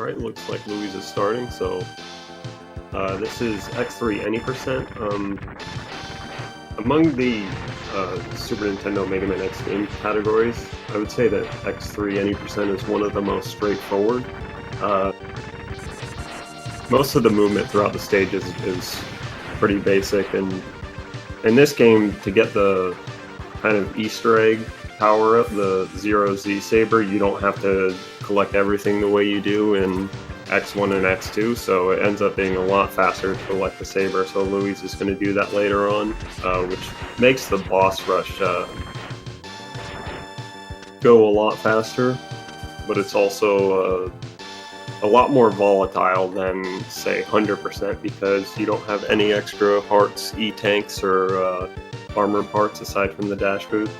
Alright, looks like Louise is starting, so this is X3 any percent. Among the Super Nintendo Mega Man X game categories, I would say that X3 any percent is one of the most straightforward. Most of the movement throughout the stages is pretty basic, and in this game, to get the kind of Easter egg power-up, the Zero Z saber, you don't have to collect everything the way you do in X1 and X2, so it ends up being a lot faster to collect the saber. So Louise is going to do that later on, which makes the boss rush go a lot faster, but it's also a lot more volatile than, say, 100%, because you don't have any extra parts, E-tanks or armor parts aside from the dash boots.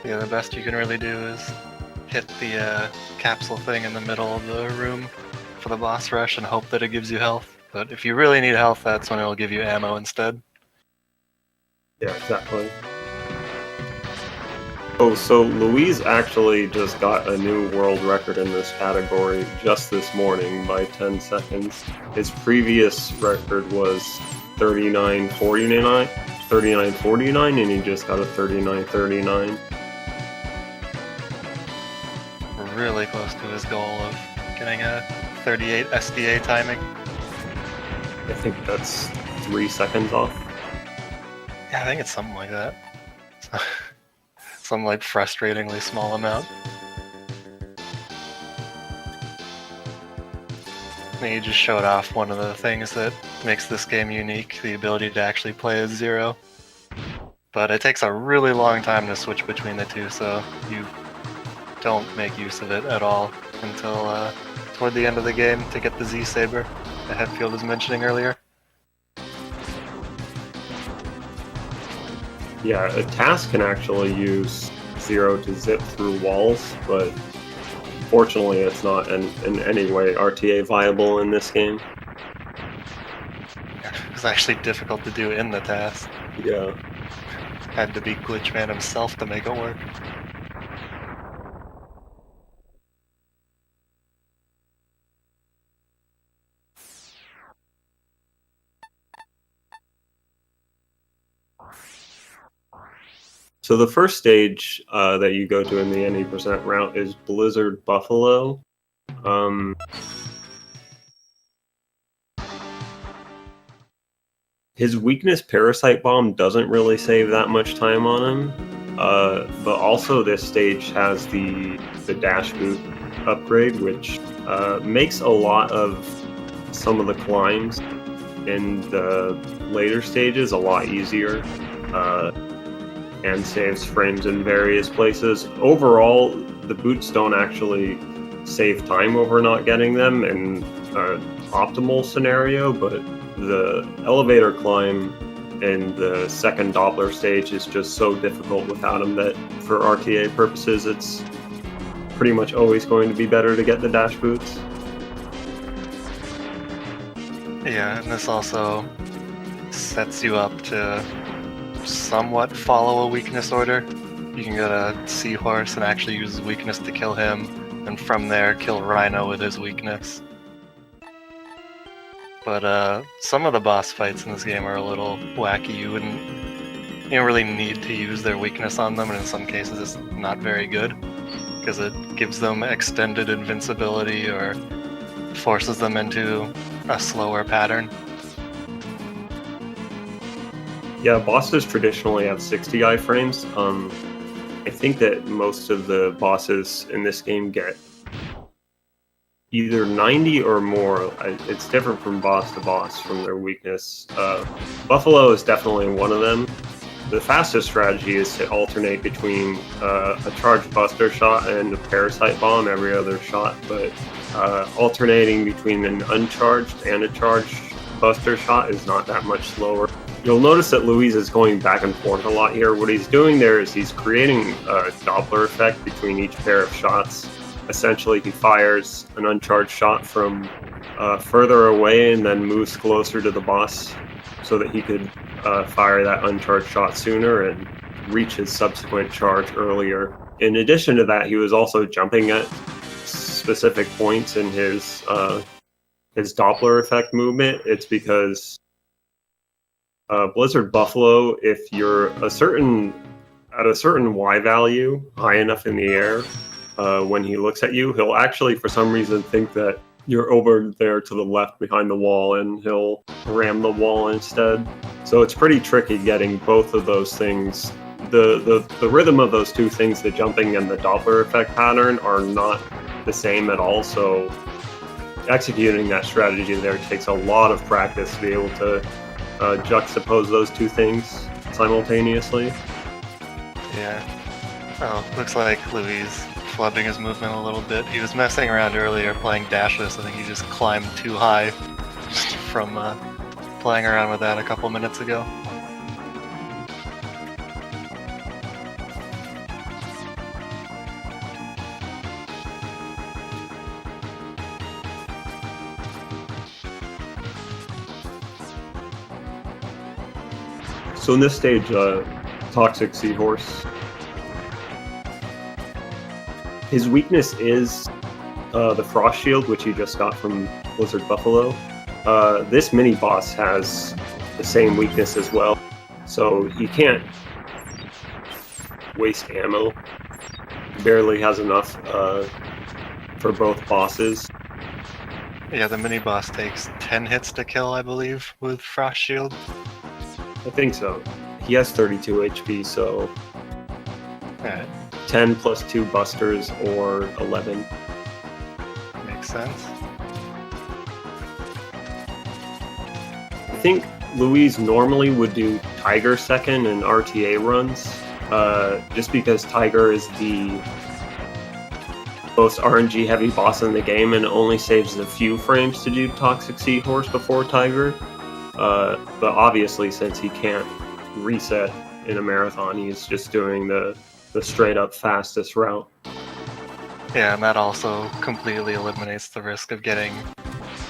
Yeah, the best you can really do is hit the capsule thing in the middle of the room for the boss rush and hope that it gives you health. But if you really need health, that's when it'll give you ammo instead. Yeah, exactly. Oh, so Louise actually just got a new world record in this category just this morning by 10 seconds. His previous record was 39:49, and he just got a 39:39. Really close to his goal of getting a 38 SDA timing. I think that's 3 seconds off. Yeah, I think it's something like that. Some like frustratingly small amount. And you just showed off one of the things that makes this game unique, the ability to actually play as Zero. But it takes a really long time to switch between the two, so you don't make use of it at all until toward the end of the game to get the Z saber that Hetfield was mentioning earlier. Yeah, a task can actually use Zero to zip through walls, but fortunately it's not in any way RTA viable in this game. It was actually difficult to do in the task. Yeah. Had to be Glitchman himself to make it work. So the first stage that you go to in the any percent route is Blizzard Buffalo. His weakness, Parasite Bomb, doesn't really save that much time on him, but also this stage has the dash boot upgrade, which makes a lot of some of the climbs in the later stages a lot easier. And saves frames in various places. Overall, the boots don't actually save time over not getting them in an optimal scenario, but the elevator climb in the second Doppler stage is just so difficult without them that for RTA purposes, it's pretty much always going to be better to get the dash boots. Yeah, and this also sets you up to somewhat follow a weakness order. You can go to Seahorse and actually use his weakness to kill him, and from there kill Rhino with his weakness. But some of the boss fights in this game are a little wacky. You don't really need to use their weakness on them, and in some cases it's not very good, because it gives them extended invincibility or forces them into a slower pattern. Yeah, bosses traditionally have 60 iframes. I think that most of the bosses in this game get either 90 or more. It's different from boss to boss from their weakness. Buffalo is definitely one of them. The fastest strategy is to alternate between a charged buster shot and a parasite bomb every other shot, but alternating between an uncharged and a charged buster shot is not that much slower. You'll notice that Louise is going back and forth a lot here. What he's doing there is he's creating a Doppler effect between each pair of shots. Essentially, he fires an uncharged shot from further away and then moves closer to the boss so that he could fire that uncharged shot sooner and reach his subsequent charge earlier. In addition to that, he was also jumping at specific points in his Doppler effect movement, it's because Blizzard Buffalo, if you're at a certain Y value, high enough in the air, when he looks at you, he'll actually, for some reason, think that you're over there to the left behind the wall, and he'll ram the wall instead. So it's pretty tricky getting both of those things. The rhythm of those two things, the jumping and the Doppler effect pattern, are not the same at all. So executing that strategy there takes a lot of practice to be able to juxtapose those two things simultaneously. Yeah. Oh, looks like Louis flubbing his movement a little bit. He was messing around earlier playing dashless. I think he just climbed too high just from playing around with that a couple minutes ago. So in this stage, Toxic Seahorse, his weakness is the Frost Shield, which he just got from Blizzard Buffalo. This mini-boss has the same weakness as well, so he can't waste ammo. He barely has enough for both bosses. Yeah, the mini-boss takes 10 hits to kill, I believe, with Frost Shield. I think so. He has 32 HP, so Alright, 10 plus 2 busters or 11. makes sense. I think Louise normally would do Tiger second and RTA runs, just because Tiger is the most RNG heavy boss in the game and only saves a few frames to do Toxic Seahorse before Tiger. But obviously, since he can't reset in a marathon, he's just doing the straight up fastest route. Yeah, and that also completely eliminates the risk of getting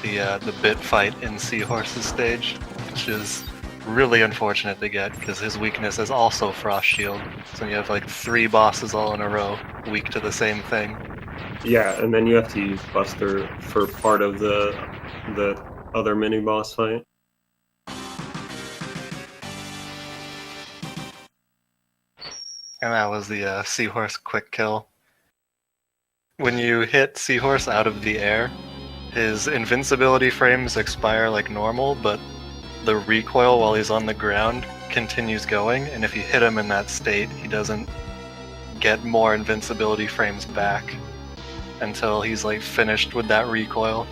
the bit fight in Seahorse's stage, which is really unfortunate to get because his weakness is also Frost Shield. So you have like 3 bosses all in a row weak to the same thing. Yeah, and then you have to use Buster for part of the other mini boss fight. And that was the Seahorse quick kill. When you hit Seahorse out of the air, his invincibility frames expire like normal, but the recoil while he's on the ground continues going, and if you hit him in that state, he doesn't get more invincibility frames back until he's like finished with that recoil.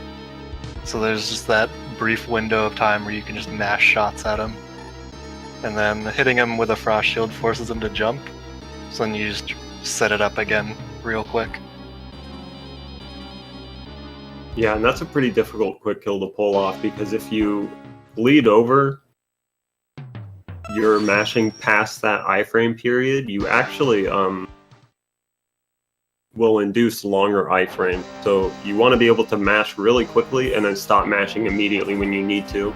So there's just that brief window of time where you can just mash shots at him. And then hitting him with a Frost Shield forces him to jump, so then you just set it up again real quick. Yeah, and that's a pretty difficult quick kill to pull off, because if you bleed over, you're mashing past that iframe period, you actually will induce longer iframe. So you want to be able to mash really quickly and then stop mashing immediately when you need to.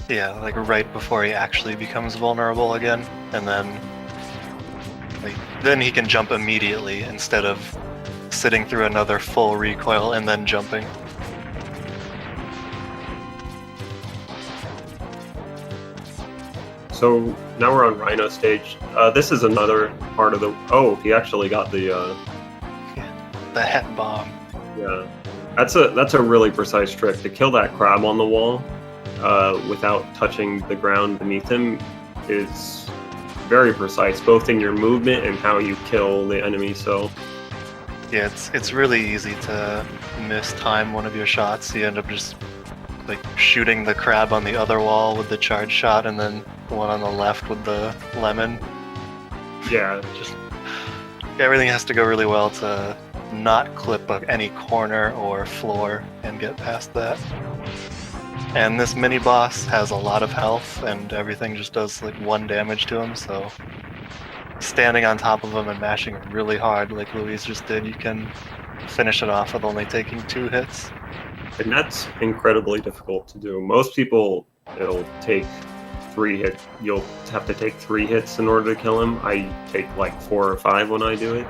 Yeah, like right before he actually becomes vulnerable again, and then he can jump immediately instead of sitting through another full recoil and then jumping. So now we're on Rhino stage. This is another part of the... Oh, he actually got the hat bomb. Yeah, that's a really precise trick. To kill that crab on the wall without touching the ground beneath him is very precise, both in your movement and how you kill the enemy. So yeah, it's really easy to mistime one of your shots. You end up just like shooting the crab on the other wall with the charge shot, and then the one on the left with the lemon. Yeah, just everything has to go really well to not clip any corner or floor and get past that. And this mini boss has a lot of health, and everything just does like 1 damage to him, so standing on top of him and mashing really hard like Louise just did, you can finish it off with only taking 2 hits. And that's incredibly difficult to do. Most people, it'll take 3 hits. You'll have to take 3 hits in order to kill him. I take like 4 or 5 when I do it.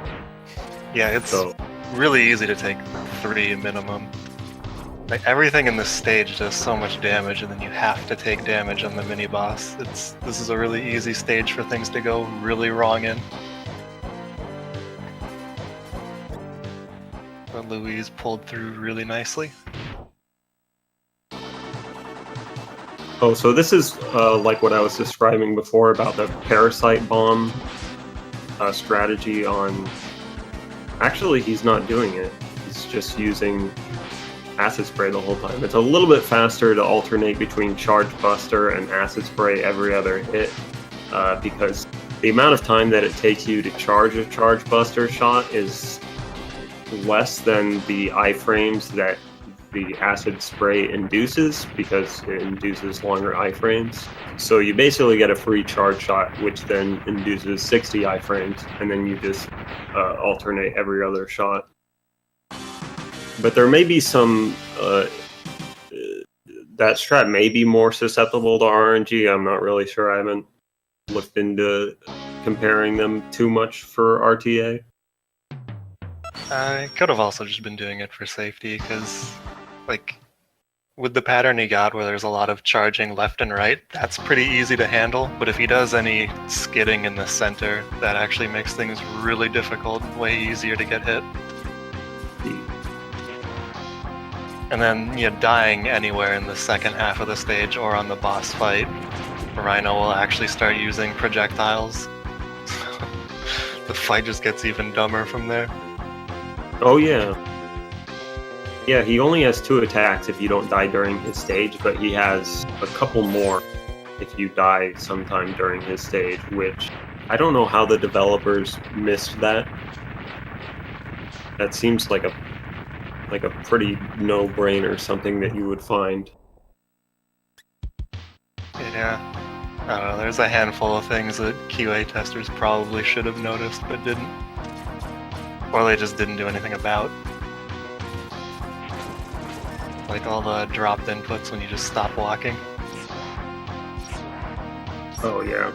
Yeah, it's really easy to take 3 minimum. Like everything in this stage does so much damage, and then you have to take damage on the mini boss. This is a really easy stage for things to go really wrong in. But Louise pulled through really nicely. Oh, so this is like what I was describing before about the parasite bomb strategy on... Actually, he's not doing it. He's just using acid spray the whole time. It's a little bit faster to alternate between charge buster and acid spray every other hit because the amount of time that it takes you to charge a charge buster shot is less than the iframes that the acid spray induces, because it induces longer iframes. So you basically get a free charge shot, which then induces 60 iframes, and then you just alternate every other shot. But there may be some... that strat may be more susceptible to RNG. I'm not really sure. I haven't looked into comparing them too much for RTA. I could have also just been doing it for safety, because, like, with the pattern he got where there's a lot of charging left and right, that's pretty easy to handle. But if he does any skidding in the center, that actually makes things really difficult, way easier to get hit. And then, dying anywhere in the second half of the stage or on the boss fight, Rhino will actually start using projectiles. The fight just gets even dumber from there. Oh yeah. Yeah, he only has 2 attacks if you don't die during his stage, but he has a couple more if you die sometime during his stage, which I don't know how the developers missed that. That seems like a pretty no-brainer, something that you would find. Yeah. I don't know, there's a handful of things that QA testers probably should have noticed but didn't. Or they just didn't do anything about. Like all the dropped inputs when you just stop walking. Oh yeah.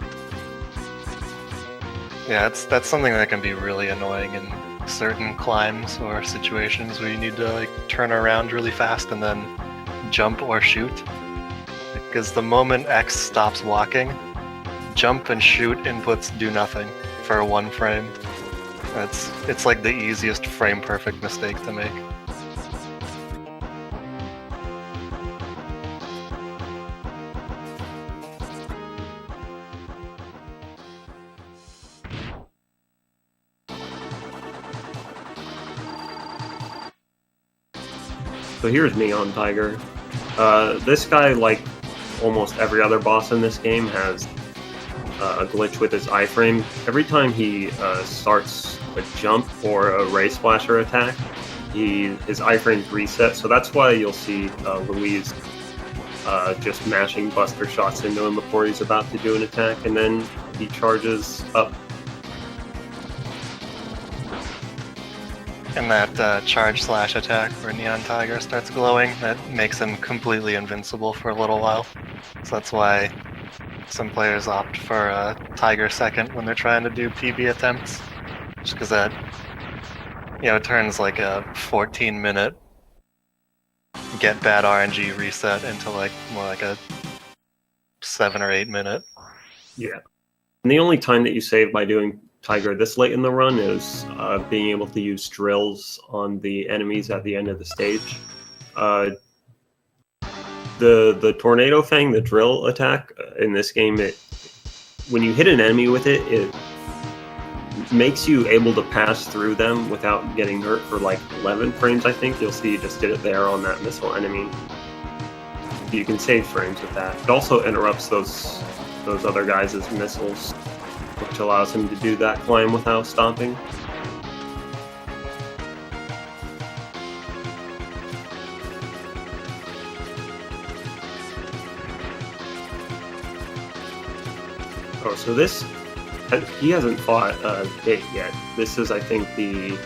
Yeah, that's something that can be really annoying in certain climbs or situations where you need to turn around really fast and then jump or shoot. Because the moment X stops walking, jump and shoot inputs do nothing for 1 frame. It's like the easiest frame perfect mistake to make. So here's Neon Tiger. This guy, like almost every other boss in this game, has a glitch with his iframe. Every time he starts a jump or a ray splasher attack, his iframes reset. So that's why you'll see Louise just mashing buster shots into him before he's about to do an attack, and then he charges up. And that charge/attack where Neon Tiger starts glowing, that makes him completely invincible for a little while. So that's why some players opt for a Tiger second when they're trying to do PB attempts. Just because that, it turns like a 14-minute get bad RNG reset into more like a 7 or 8 minute. Yeah. And the only time that you save by doing Tiger this late in the run is being able to use drills on the enemies at the end of the stage. The Tornado Fang, the drill attack in this game, when you hit an enemy with it, it makes you able to pass through them without getting hurt for like 11 frames, I think. You'll see you just did it there on that missile enemy. You can save frames with that. It also interrupts those other guys' missiles, which allows him to do that climb without stopping. Oh, so this... he hasn't fought Bit yet. This is, I think, the...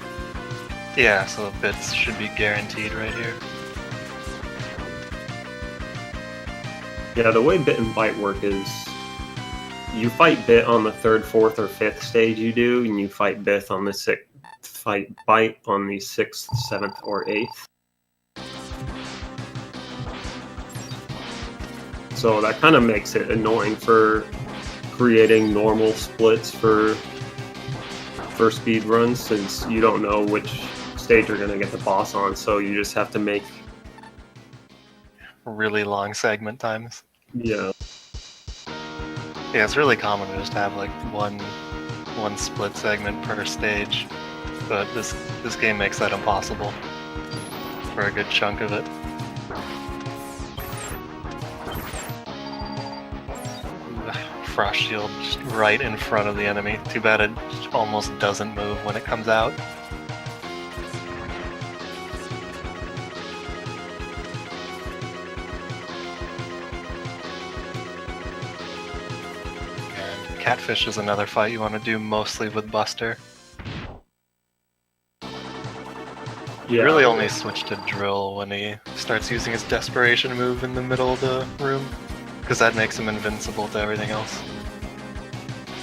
Yeah, so the bits should be guaranteed right here. Yeah, the way Bit and Bite work is... you fight Bit on the 3rd, 4th, or 5th stage you do, and you fight Bith on the 6th, fight Bite on the 6th, 7th, or 8th. So that kind of makes it annoying for creating normal splits for speed runs, since you don't know which stage you're going to get the boss on, so you just have to make really long segment times. Yeah, it's really common to just have like one split segment per stage, but this game makes that impossible for a good chunk of it. Frost shield just right in front of the enemy. Too bad it almost doesn't move when it comes out. And Catfish is another fight you want to do mostly with Buster. You really only switch to Drill when he starts using his Desperation move in the middle of the room, because that makes him invincible to everything else.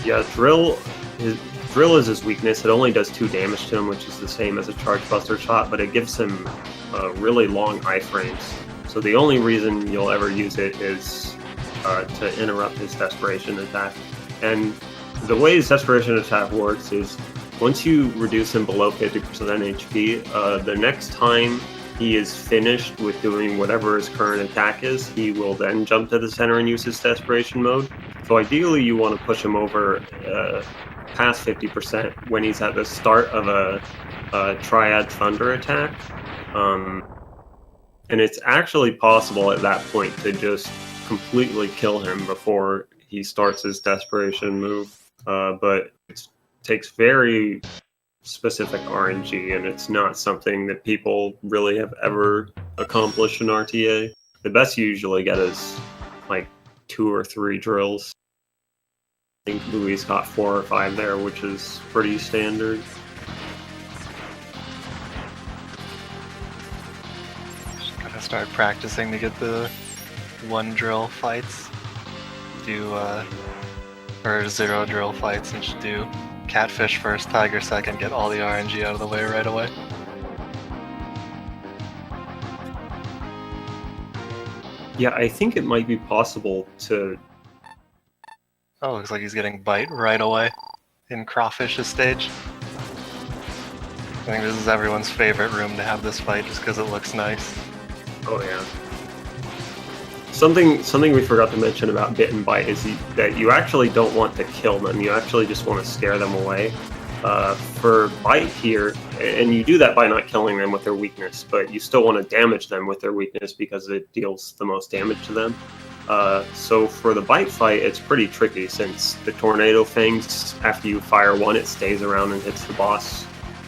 Yeah, Drill is his weakness. It only does 2 damage to him, which is the same as a Charge Buster shot, but it gives him really long iframes. So the only reason you'll ever use it is to interrupt his Desperation attack. And the way his Desperation attack works is, once you reduce him below 50% HP, the next time he is finished with doing whatever his current attack is, he will then jump to the center and use his Desperation mode. So ideally you want to push him over past 50% when he's at the start of a Triad Thunder attack. And it's actually possible at that point to just completely kill him before he starts his Desperation move. But it takes very specific RNG, and it's not something that people really have ever accomplished in RTA. The best you usually get is like 2 or 3 drills. I think Louis got 4 or 5 there, which is pretty standard. Just gotta start practicing to get the 1 drill fights. Or 0 drill fights, and just do Catfish first, Tiger second, get all the RNG out of the way right away. Yeah, I think it might be possible to... Oh, looks like he's getting Bite right away in Crawfish's stage. I think this is everyone's favorite room to have this fight just because it looks nice. Oh yeah. Something we forgot to mention about Bit and Bite is that you actually don't want to kill them. You actually just want to scare them away. For Bite here, and you do that by not killing them with their weakness, but you still want to damage them with their weakness because it deals the most damage to them. So for the Bite fight, it's pretty tricky, since the Tornado Fangs, after you fire one, it stays around and hits the boss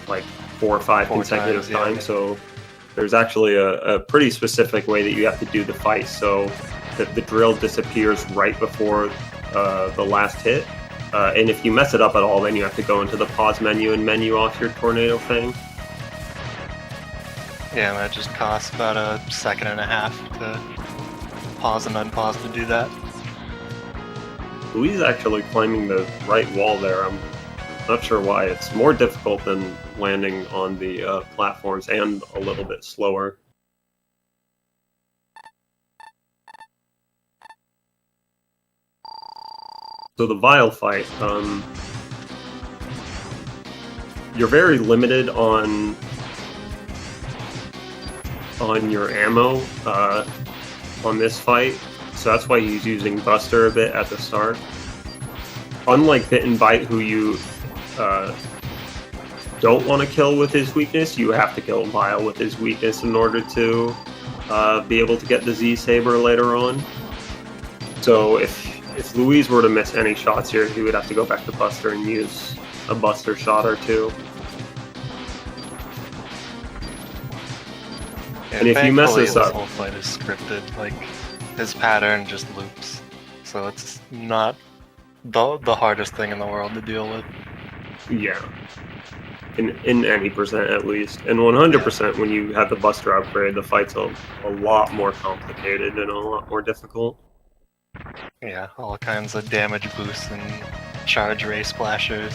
like 4 or 5 consecutive times. Yeah. So there's actually a pretty specific way that you have to do the fight, so that the drill disappears right before the last hit. And if you mess it up at all, then you have to go into the pause menu and menu off your Tornado Fang. Yeah, that just costs about 1.5 seconds to pause and unpause to do that. Louis is actually climbing the right wall there. I'm not sure why. It's more difficult than landing on the platforms, and a little bit slower. So the Vial fight, you're very limited on your ammo on this fight, so that's why he's using Buster a bit at the start. Unlike Bit and Bite, who you don't want to kill with his weakness, you have to kill Vial with his weakness in order to be able to get the Z-Saber later on. So if Louise were to miss any shots here, he would have to go back to Buster and use a Buster shot or 2. Yeah, and if you mess this up, the whole fight is scripted. Like, his pattern just loops, so it's not the hardest thing in the world to deal with. Yeah, in any percent at least, and 100% when you have the Buster upgrade, the fight's a lot more complicated and a lot more difficult. Yeah, all kinds of damage boosts and charge ray splashers.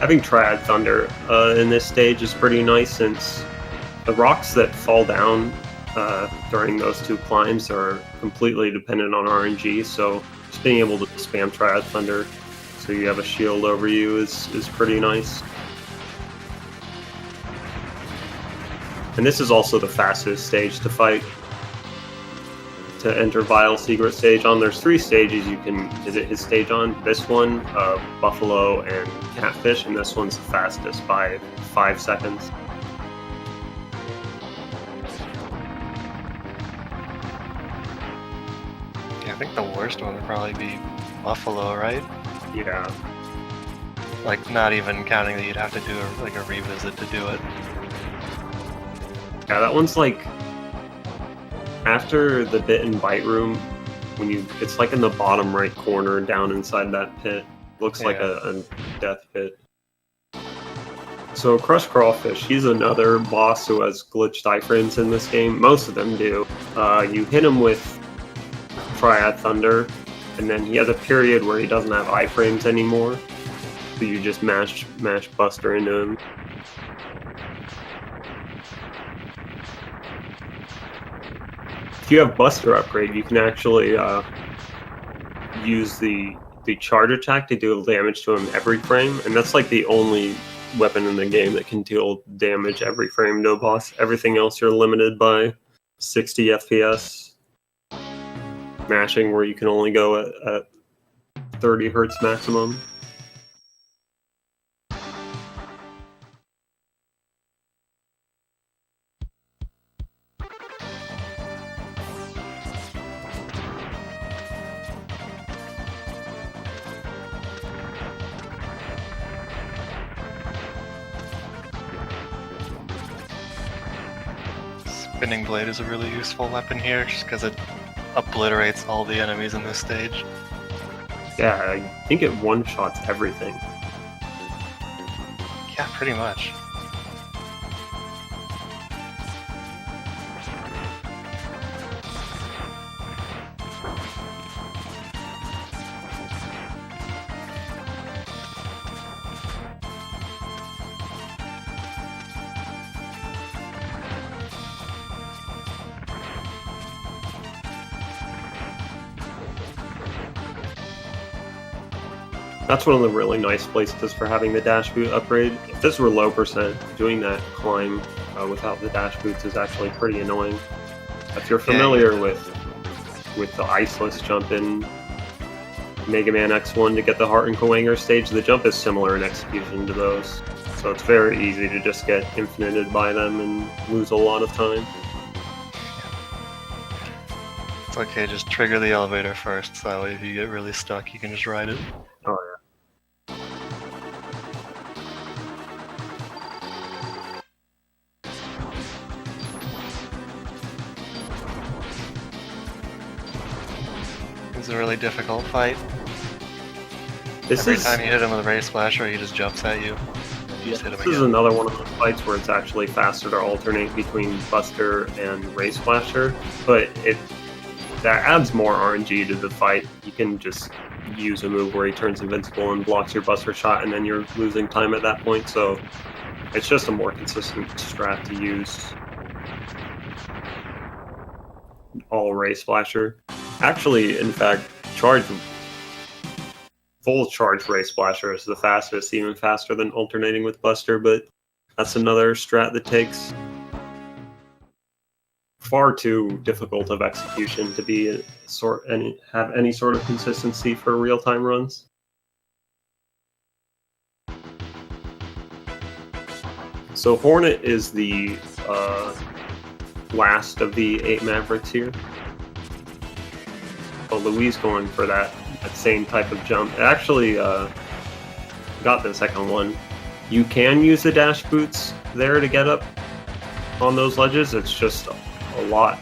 Having Triad Thunder in this stage is pretty nice, since the rocks that fall down during those two climbs are completely dependent on RNG, so just being able to spam Triad Thunder so you have a shield over you is pretty nice. And this is also the fastest stage to fight. To enter Vile Secret stage on, there's 3 stages you can visit his stage on. This one, Buffalo and Catfish, and this one's the fastest by 5 seconds. Yeah, I think the worst one would probably be Buffalo, right? Yeah. Like, not even counting that you'd have to do a revisit to do it. Yeah, that one's like after the bit and bite room, it's like in the bottom right corner down inside that pit. Looks like a death pit. So Crush Crawfish, he's another boss who has glitched iframes in this game. Most of them do. You hit him with Triad Thunder, and then he has a period where he doesn't have iframes anymore. So you just mash Buster into him. If you have Buster upgrade, you can actually use the charge attack to deal damage to him every frame, and that's like the only weapon in the game that can deal damage every frame to a boss. Everything else you're limited by 60 FPS. Mashing where you can only go at 30 Hertz maximum. Spinning Blade is a really useful weapon here, just because it obliterates all the enemies in this stage. Yeah, I think it one-shots everything. Yeah, pretty much. That's one of the really nice places for having the dash boot upgrade. If this were low percent, doing that climb without the dash boots is actually pretty annoying. If you're familiar with the iceless jump in Mega Man X1 to get the Heart and Kawanger stage, the jump is similar in execution to those. So it's very easy to just get infinited by them and lose a lot of time. It's okay, just trigger the elevator first, so that way if you get really stuck, you can just ride it. Oh yeah. It's a really difficult fight. Every time you hit him with a Ray Splasher, he just jumps at you. This is another one of those fights where it's actually faster to alternate between Buster and Ray Splasher, but that adds more RNG to the fight. You can just use a move where he turns invincible and blocks your Buster shot, and then you're losing time at that point, so it's just a more consistent strat to use. All Ray Splasher. Actually, in fact, full charge Ray Splasher is the fastest, even faster than alternating with Buster, but that's another strat that takes far too difficult of execution to be have any sort of consistency for real-time runs. So Hornet is the last of the 8 Mavericks here. But Luis going for that same type of jump. It actually got the second one. You can use the dash boots there to get up on those ledges. It's just a lot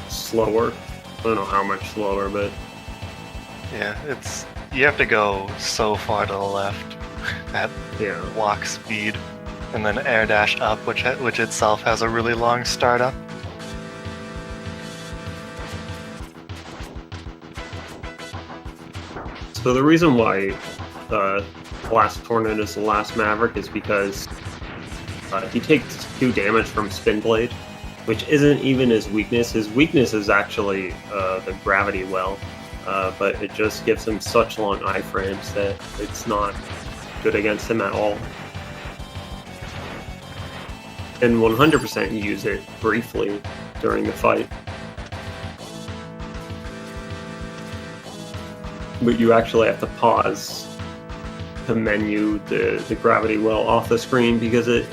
slower. I don't know how much slower, but yeah, you have to go so far to the left at walk speed, and then air dash up, which itself has a really long startup. So the reason why Blast Tornado is the last Maverick is because he takes 2 damage from Spin Blade, which isn't even his weakness. His weakness is actually the Gravity Well, but it just gives him such long iframes that it's not good against him at all. And 100% use it briefly during the fight. But you actually have to pause to menu the Gravity Well off the screen because it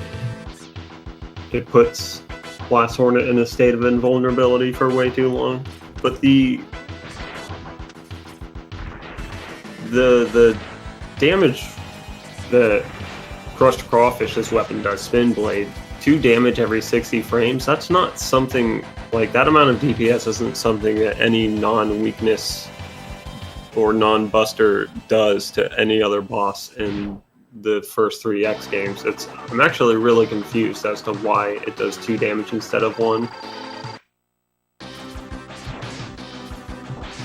puts Blast Hornet in a state of invulnerability for way too long. But the damage that Crushed Crawfish's weapon does, Spin Blade, 2 damage every 60 frames, that's not something, like, that amount of DPS isn't something that any non-weakness or non-buster does to any other boss in the first 3 X games. I'm actually really confused as to why it does 2 damage instead of 1.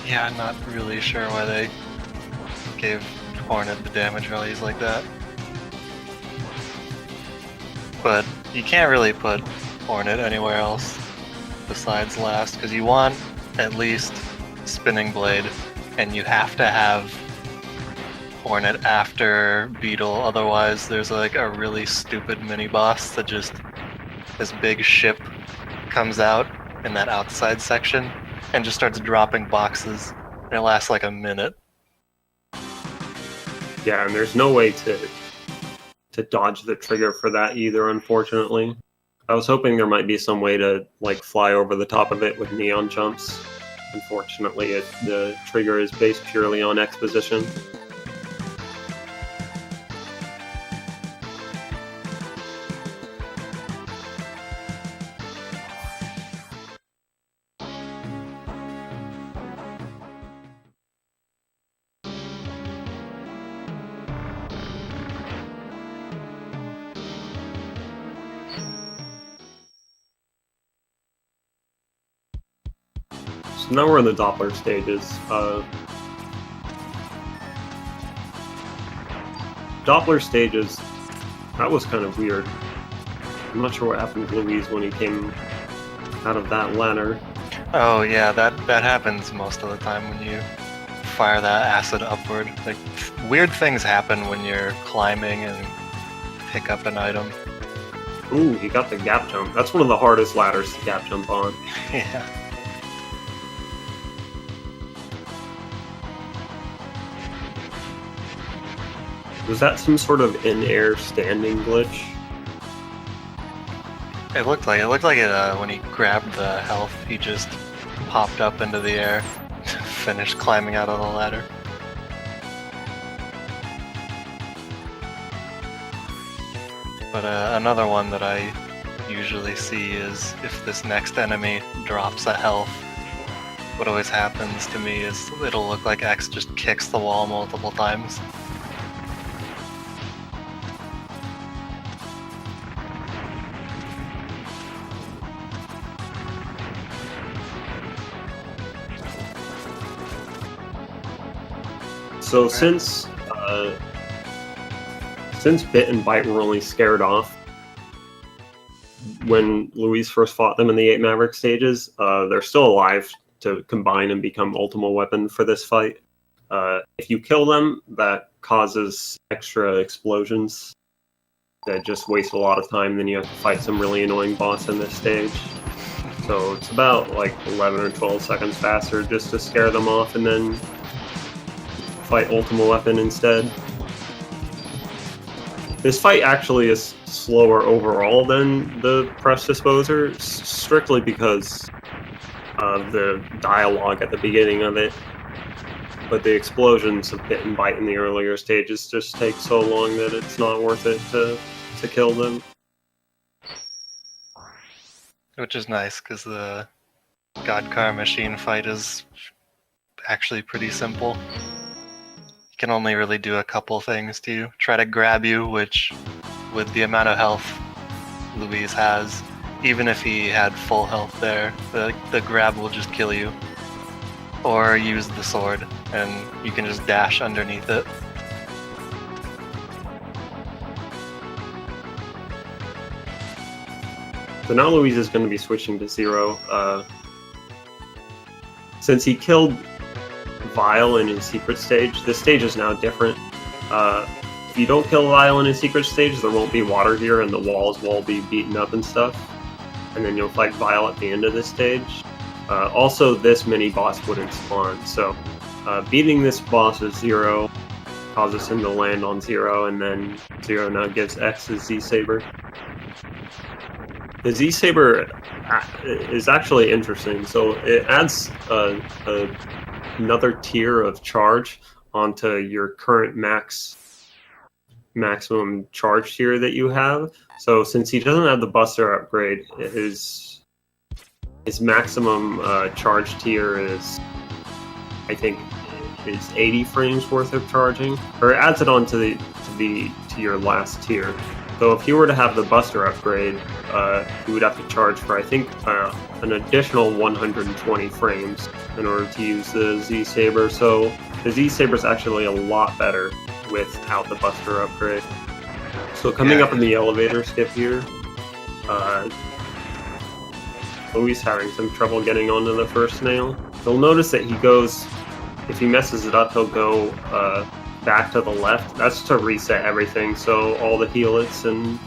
Yeah, I'm not really sure why they gave Hornet the damage values like that. But you can't really put Hornet anywhere else besides last, because you want at least Spinning Blade, and you have to have Hornet after Beetle, otherwise there's like a really stupid mini-boss that just, this big ship comes out in that outside section and just starts dropping boxes, and it lasts like a minute. Yeah, and there's no way to dodge the trigger for that either, unfortunately. I was hoping there might be some way to like fly over the top of it with neon jumps. Unfortunately, the trigger is based purely on exposition. So now we're in the Doppler stages. Doppler stages, that was kind of weird. I'm not sure what happened to Luis when he came out of that ladder. Oh yeah, that happens most of the time when you fire that acid upward. Like, weird things happen when you're climbing and pick up an item. Ooh, he got the gap jump. That's one of the hardest ladders to gap jump on. Yeah. Was that some sort of in-air standing glitch? It looked like it when he grabbed the health, he just popped up into the air, finished climbing out of the ladder. But another one that I usually see is if this next enemy drops a health, what always happens to me is it'll look like X just kicks the wall multiple times. So since Bit and Bite were only scared off when Luis first fought them in the 8 Maverick stages, they're still alive to combine and become Ultima Weapon for this fight. If you kill them, that causes extra explosions that just waste a lot of time, then you have to fight some really annoying boss in this stage. So it's about like 11 or 12 seconds faster just to scare them off and then fight Ultima Weapon instead. This fight actually is slower overall than the Press Disposer, strictly because of the dialogue at the beginning of it. But the explosions of Bit and Bite in the earlier stages just take so long that it's not worth it to kill them. Which is nice, because the Godcar Machine fight is actually pretty simple. You can only really do a couple things to try to grab you, which, with the amount of health Luis has, even if he had full health there, the grab will just kill you. Or use the sword, and you can just dash underneath it. So now Luis is going to be switching to Zero. Since he killed Vile in his secret stage, this stage is now different. If you don't kill Vile in his secret stage, there won't be water here and the walls will all be beaten up and stuff. And then you'll fight Vile at the end of this stage. Also, this mini-boss wouldn't spawn, so beating this boss with Zero causes him to land on Zero, and then Zero now gives X his Z-Saber. The Z-Saber is actually interesting, so it adds another tier of charge onto your current maximum charge tier that you have. So since he doesn't have the Buster upgrade, his maximum charge tier is, I think, is 80 frames worth of charging, or it adds it on to your last tier. So if you were to have the Buster upgrade, you would have to charge for, I think, an additional 120 frames in order to use the Z-Saber. So the Z-Saber is actually a lot better without the Buster upgrade. So coming up in the elevator skip here, Luis having some trouble getting onto the first nail. You'll notice that he goes, if he messes it up, he'll go back to the left. That's to reset everything, so all the helix and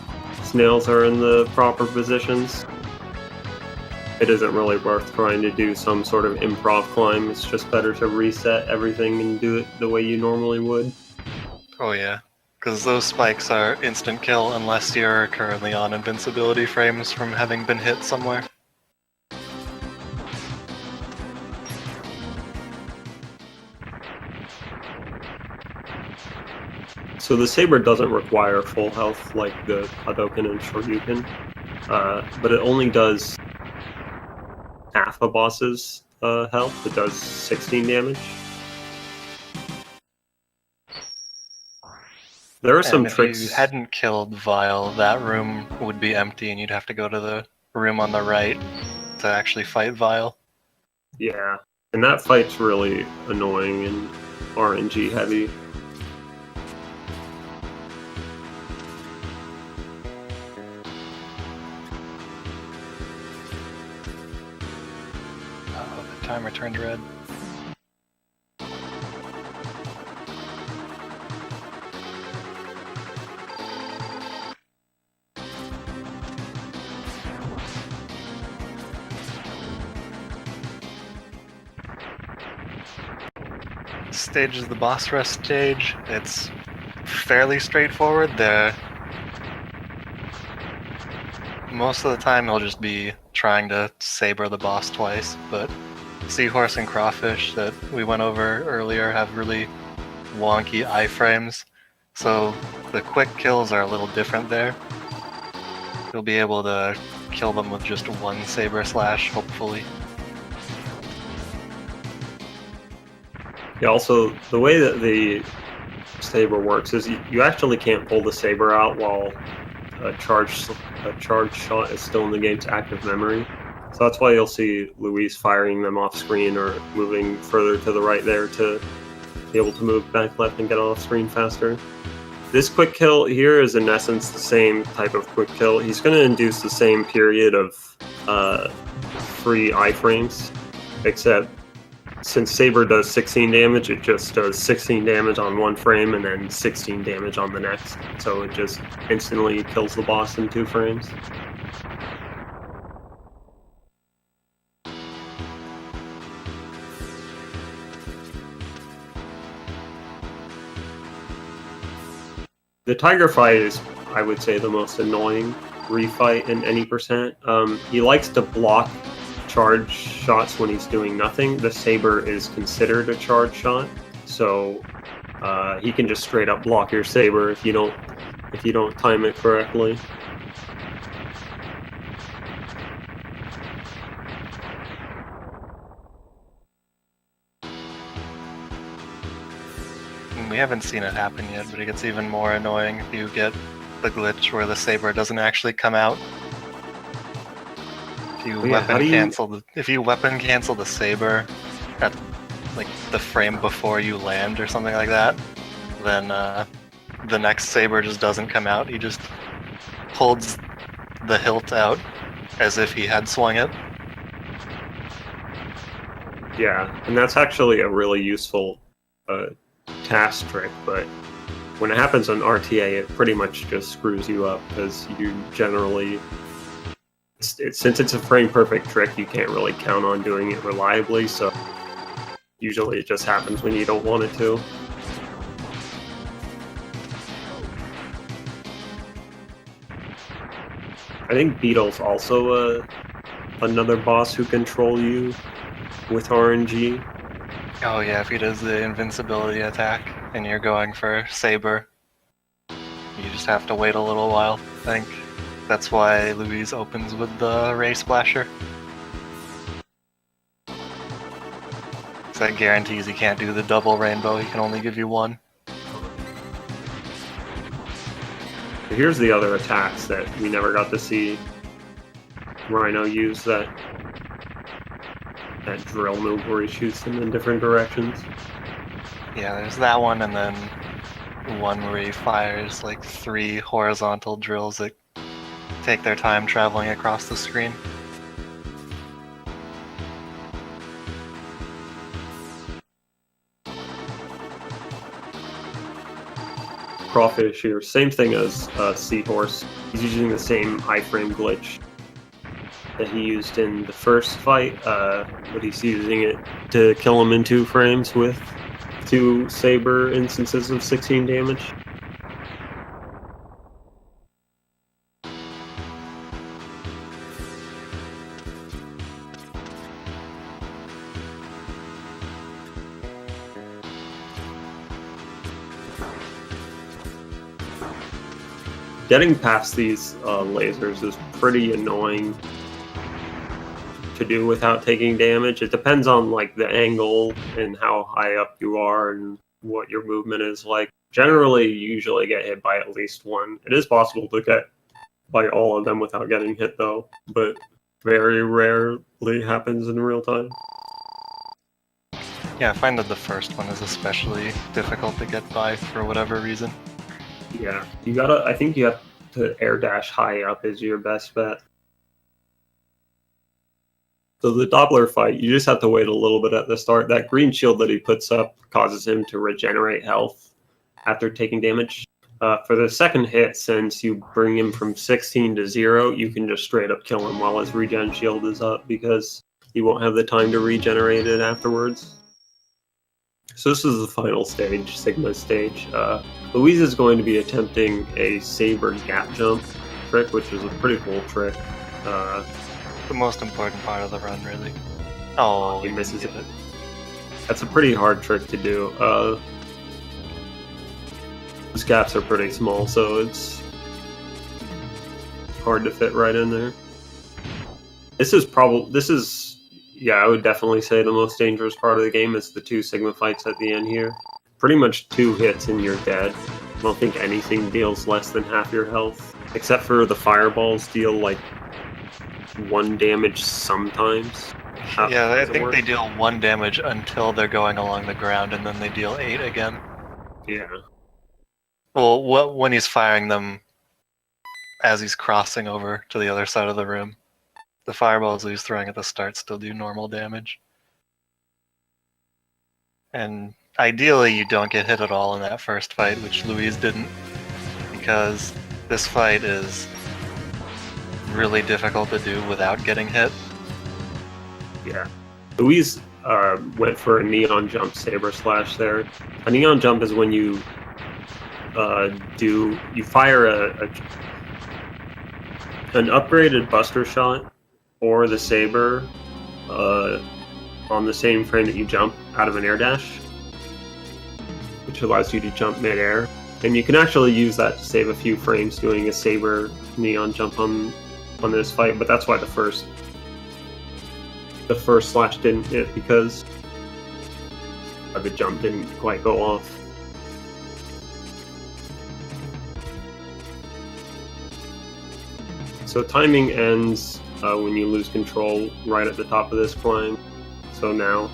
snails are in the proper positions. It isn't really worth trying to do some sort of improv climb. It's just better to reset everything and do it the way you normally would. Oh yeah, because those spikes are instant kill unless you're currently on invincibility frames from having been hit somewhere. So the Saber doesn't require full health like the Hadouken and Shoryuken, but it only does half a boss's health. It does 16 damage. There are some tricks. If you hadn't killed Vile, that room would be empty and you'd have to go to the room on the right to actually fight Vile. Yeah, and that fight's really annoying and RNG heavy. Oh, the timer turned red. Stage is the boss rush stage. It's fairly straightforward. Most of the time he'll just be trying to saber the boss twice, but Seahorse and Crawfish that we went over earlier have really wonky iframes, so the quick kills are a little different there. You'll be able to kill them with just one saber slash, hopefully. Yeah, also, the way that the Saber works is you actually can't pull the Saber out while a charge shot is still in the game's active memory. So that's why you'll see Luis firing them off screen or moving further to the right there to be able to move back left and get off screen faster. This quick kill here is in essence the same type of quick kill. He's going to induce the same period of free iframes, except since Saber does 16 damage, it just does 16 damage on one frame and then 16 damage on the next. So it just instantly kills the boss in 2 frames. The Tiger fight is, I would say, the most annoying refight in any percent. He likes to block charge shots when he's doing nothing. The Saber is considered a charge shot, so he can just straight up block your Saber if you don't time it correctly. We haven't seen it happen yet, but it gets even more annoying if you get the glitch where the Saber doesn't actually come out. If you weapon cancel the Saber at like the frame before you land or something like that, then the next Saber just doesn't come out. He just holds the hilt out as if he had swung it. Yeah, and that's actually a really useful task trick, but when it happens on RTA, it pretty much just screws you up, because you generally, since it's a frame-perfect trick, you can't really count on doing it reliably, so usually it just happens when you don't want it to. I think Beetle's also another boss who control you with RNG. Oh yeah, if he does the invincibility attack and you're going for saber, you just have to wait a little while, I think. That's why Louise opens with the Ray Splasher. So that guarantees he can't do the double rainbow, he can only give you one. Here's the other attacks that we never got to see Rhino use, that drill move where he shoots them in different directions. Yeah, there's that one, and then one where he fires like 3 horizontal drills that take their time traveling across the screen. Crawfish here, same thing as Seahorse. He's using the same iframe glitch that he used in the first fight, but he's using it to kill him in 2 frames with 2 saber instances of 16 damage. Getting past these lasers is pretty annoying to do without taking damage. It depends on like the angle and how high up you are and what your movement is like. Generally, you usually get hit by at least one. It is possible to get by all of them without getting hit though, but very rarely happens in real time. Yeah, I find that the first one is especially difficult to get by for whatever reason. Yeah, I think you have to air dash high up is your best bet. So the Doppler fight, you just have to wait a little bit at the start. That green shield that he puts up causes him to regenerate health after taking damage. For the second hit, since you bring him from 16 to 0, you can just straight up kill him while his regen shield is up, because he won't have the time to regenerate it afterwards. So this is the final stage, Sigma stage. Louise is going to be attempting a saber gap jump trick, which is a pretty cool trick. The most important part of the run, really. Oh, he misses it. That's a pretty hard trick to do. Those gaps are pretty small, so it's hard to fit right in there. Yeah, I would definitely say the most dangerous part of the game is the 2 Sigma fights at the end here. Pretty much 2 hits and you're dead. I don't think anything deals less than half your health, except for the fireballs deal like 1 damage sometimes. Yeah, I think they deal 1 damage until they're going along the ground, and then they deal 8 again. Yeah. Well, when he's firing them as he's crossing over to the other side of the room. The fireballs he's throwing at the start still do normal damage. And ideally you don't get hit at all in that first fight, which Louise didn't, because this fight is really difficult to do without getting hit. Yeah. Louise went for a neon jump saber slash there. A neon jump is when you fire an upgraded buster shot or the saber on the same frame that you jump out of an air dash, which allows you to jump mid-air. And you can actually use that to save a few frames doing a saber neon jump on this fight, but that's why the first slash didn't hit, because the jump didn't quite go off. So timing ends when you lose control right at the top of this climb. So now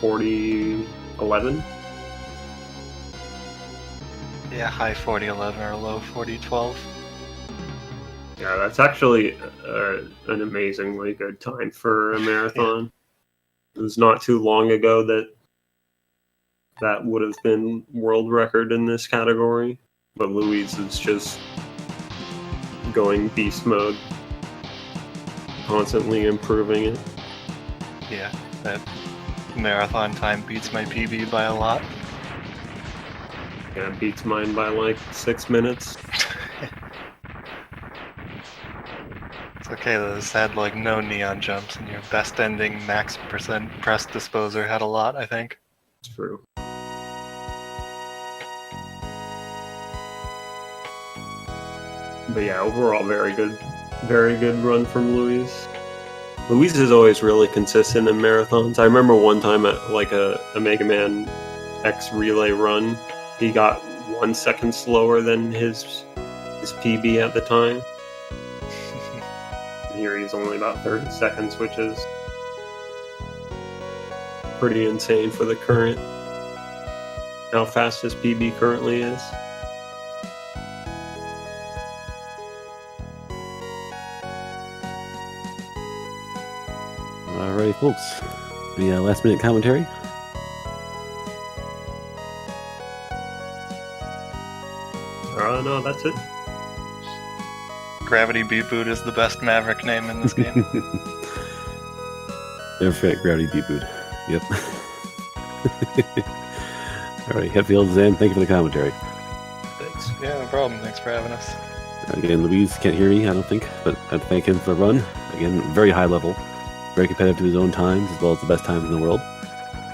40-11. Yeah, high 40-11 or low 40-12. Yeah, that's actually an amazingly good time for a marathon. It was not too long ago that would have been world record in this category, but Louise is just going beast mode, constantly improving it. Yeah, that marathon time beats my PB by a lot. Yeah, it beats mine by like 6 minutes. It's okay though, this had like no neon jumps, and your best ending max percent press disposer had a lot, I think. It's true. But yeah, overall, very good run from Louise. Louise is always really consistent in marathons. I remember one time at like a Mega Man X relay run, he got 1 second slower than his PB at the time. Here he's only about 30 seconds, which is pretty insane for the current, how fast his PB currently is. Alright, folks. The last minute commentary. No, that's it. Gravity Beat Boot is the best Maverick name in this game. Never forget Gravity Beat Boot. Yep. Alright, Hetfield, Zan, thank you for the commentary. Thanks. Yeah, no problem. Thanks for having us. Again, Louise can't hear me, I don't think, but I'd thank him for the run. Again, very high level, very competitive to his own times, as well as the best times in the world.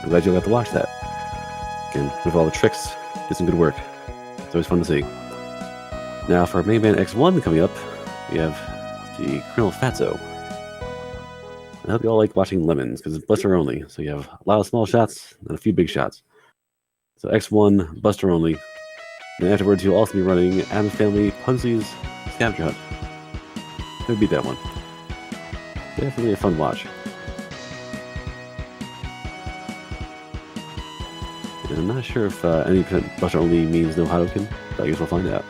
I'm glad you got to watch that. Again, with all the tricks, did some good work. It's always fun to see. Now, for Mega Man X1 coming up, we have the Colonel Fatso. I hope you all like watching Lemons, because it's Buster only, so you have a lot of small shots and a few big shots. So X1, Buster only. And afterwards, you'll also be running Adam's Family Pugsley's Scavenger Hunt. Who beat that one? Definitely a fun watch. And I'm not sure if any percent Buster only means no Hadouken, but I guess we'll find out.